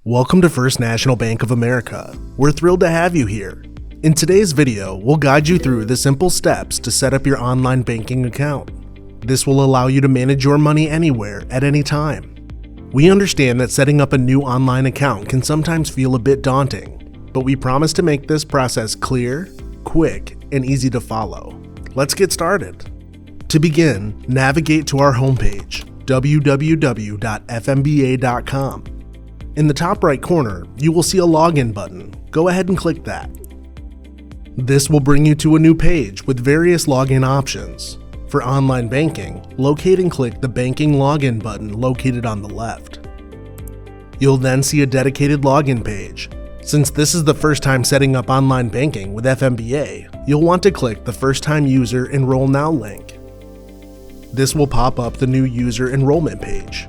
Welcome to First National Bank of America. We're thrilled to have you here. In today's video, we'll guide you through the simple steps to set up your online banking account. This will allow you to manage your money anywhere, at any time. We understand that setting up a new online account can sometimes feel a bit daunting, but we promise to make this process clear, quick, and easy to follow. Let's get started. To begin, navigate to our homepage, www.fnba.com. In the top right corner, you will see a login button. Go ahead and click that. This will bring you to a new page with various login options. For online banking, locate and click the Banking Login button located on the left. You'll then see a dedicated login page. Since this is the first time setting up online banking with FNBA, you'll want to click the First Time User Enroll Now link. This will pop up the new User Enrollment page.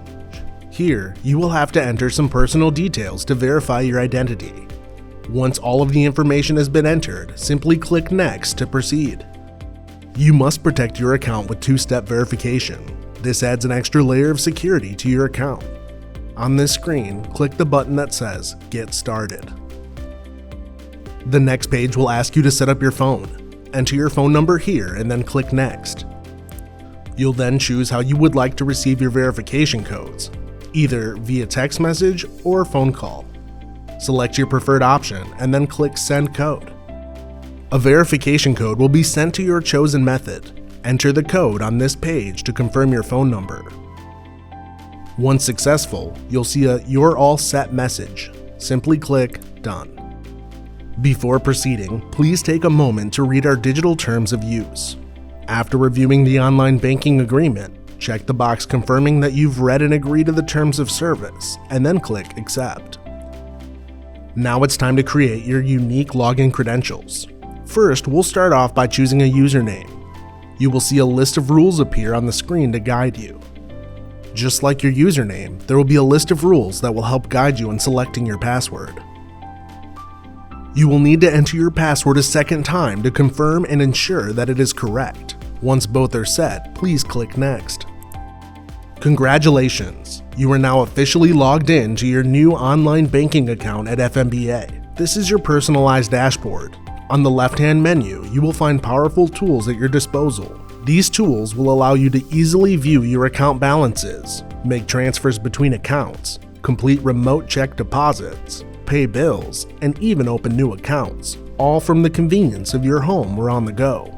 Here, you will have to enter some personal details to verify your identity. Once all of the information has been entered, simply click Next to proceed. You must protect your account with two-step verification. This adds an extra layer of security to your account. On this screen, click the button that says Get Started. The next page will ask you to set up your phone. Enter your phone number here and then click Next. You'll then choose how you would like to receive your verification codes, either via text message or phone call. Select your preferred option and then click Send Code. A verification code will be sent to your chosen method. Enter the code on this page to confirm your phone number. Once successful, you'll see a You're All Set message. Simply click Done. Before proceeding, please take a moment to read our digital terms of use. After reviewing the online banking agreement, check the box confirming that you've read and agreed to the terms of service, and then click Accept. Now it's time to create your unique login credentials. First, we'll start off by choosing a username. You will see a list of rules appear on the screen to guide you. Just like your username, there will be a list of rules that will help guide you in selecting your password. You will need to enter your password a second time to confirm and ensure that it is correct. Once both are set, please click Next. Congratulations! You are now officially logged in to your new online banking account at FNBA. This is your personalized dashboard. On the left-hand menu, you will find powerful tools at your disposal. These tools will allow you to easily view your account balances, make transfers between accounts, complete remote check deposits, pay bills, and even open new accounts, all from the convenience of your home or on the go.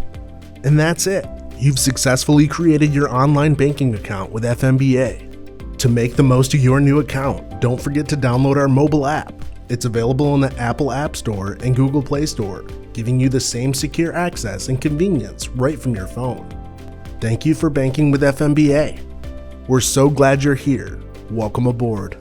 And that's it. You've successfully created your online banking account with FNBA. To make the most of your new account, don't forget to download our mobile app. It's available in the Apple App Store and Google Play Store, giving you the same secure access and convenience right from your phone. Thank you for banking with FNBA. We're so glad you're here. Welcome aboard.